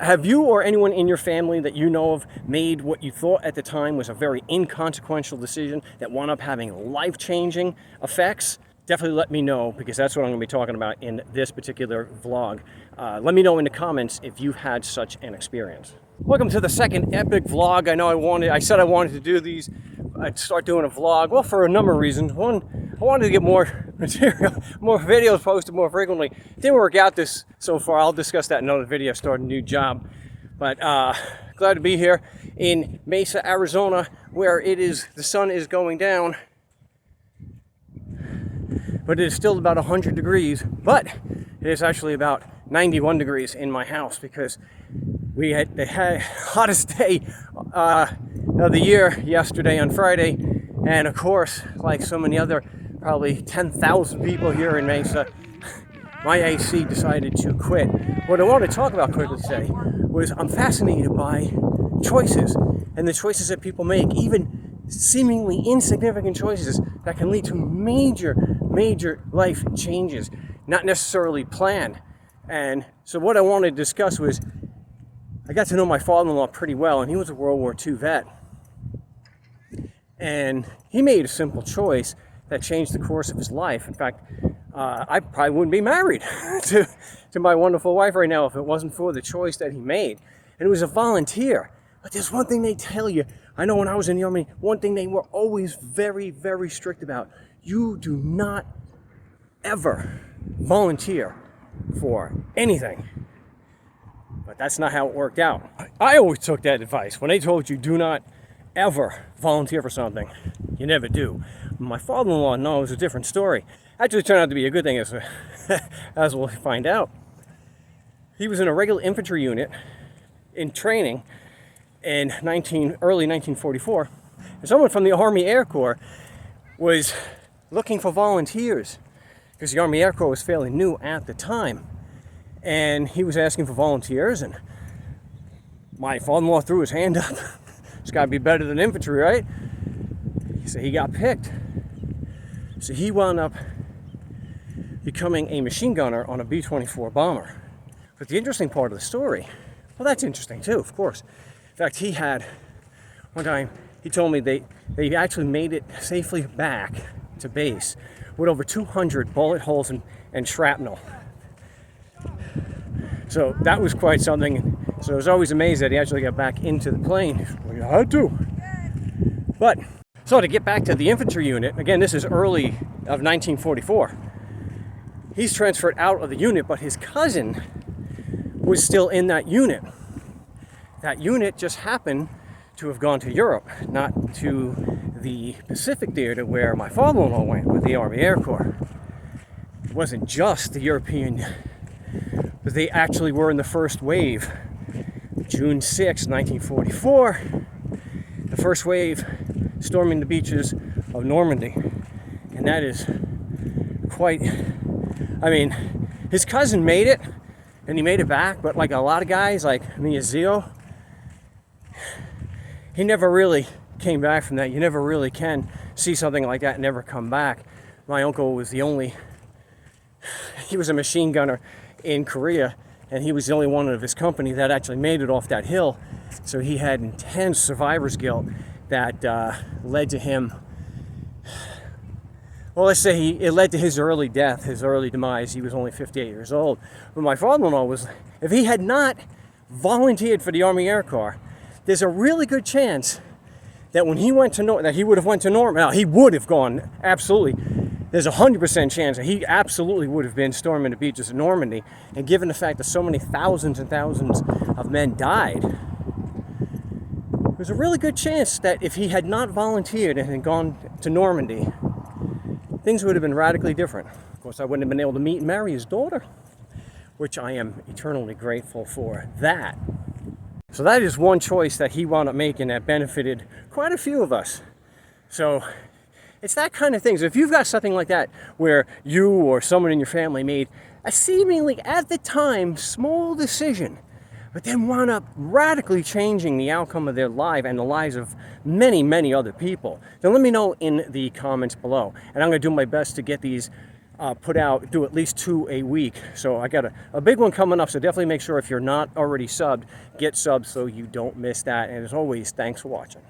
Have you or anyone in your family that you know of made what you thought at the time was a very inconsequential decision that wound up having life-changing effects? Definitely let me know, because that's what I'm going to be talking about in this particular vlog. Let me know in the comments if you've had such an experience. Welcome to the second epic vlog. I know I said I wanted to do these. I'd start doing a vlog, well, for a number of reasons. One, I wanted to get more material, more videos posted more frequently. It didn't work out this so far. I'll discuss that in another video. Started a new job, but glad to be here in Mesa, Arizona, where the sun is going down, but it is still about 100 degrees. But it is actually about 91 degrees in my house, because we had the hottest day of the year yesterday on Friday, and of course, like so many other probably 10,000 people here in Mesa, my AC decided to quit. What I want to talk about quickly today was I'm fascinated by choices and the choices that people make, even seemingly insignificant choices that can lead to major life changes, not necessarily planned. And so what I wanted to discuss was, I got to know my father-in-law pretty well, and he was a World War II vet. And he made a simple choice that changed the course of his life. In fact, I probably wouldn't be married to my wonderful wife right now if it wasn't for the choice that he made. And it was a volunteer. But there's one thing they tell you. I know when I was in the Army, one thing they were always very strict about. You do not ever volunteer for anything. But that's not how it worked out. I always took that advice. When they told you do not ever volunteer for something, you never do. My father-in-law, no, it was a different story. Actually turned out to be a good thing, as we'll find out. He was in a regular infantry unit in training in early 1944. And someone from the Army Air Corps was looking for volunteers, because the Army Air Corps was fairly new at the time. And he was asking for volunteers, and my father-in-law threw his hand up. It's got to be better than infantry, right? So he got picked. So he wound up becoming a machine gunner on a B-24 bomber. But the interesting part of the story, well, that's interesting too, of course. In fact, one time, he told me they actually made it safely back to base with over 200 bullet holes and shrapnel. So that was quite something. So I was always amazed that he actually got back into the plane. Like, I had to. But, so to get back to the infantry unit, again, this is early of 1944. He's transferred out of the unit, but his cousin was still in that unit. That unit just happened to have gone to Europe, not to the Pacific theater where my father-in-law went with the Army Air Corps. It wasn't just the European, but they actually were in the first wave. June 6, 1944, the first wave storming the beaches of Normandy. And that is quite, I mean, his cousin made it, and he made it back, but like a lot of guys, like me, Zio, he never really came back from that. You never really can see something like that and never come back. My uncle was he was a machine gunner in Korea, and he was the only one of his company that actually made it off that hill. So he had intense survivor's guilt that led to him, well, let's say it led to his early death, his early demise. He was only 58 years old. But my father-in-law if he had not volunteered for the Army Air Corps, there's a really good chance that when he went to that he would have went to Normandy. Now, he would have gone, absolutely. There's a 100% chance that he absolutely would have been storming the beaches of Normandy. And given the fact that so many thousands and thousands of men died, there's a really good chance that if he had not volunteered and had gone to Normandy, things would have been radically different. Of course, I wouldn't have been able to meet and marry his daughter, which I am eternally grateful for that. So that is one choice that he wound up making that benefited quite a few of us. So it's that kind of thing. So if you've got something like that where you or someone in your family made a seemingly, at the time, small decision, but then wound up radically changing the outcome of their life and the lives of many other people, then let me know in the comments below. And I'm going to do my best to get these do at least 2 a week. So I got a big one coming up, so definitely make sure if you're not already subbed, get subbed so you don't miss that. And as always, thanks for watching.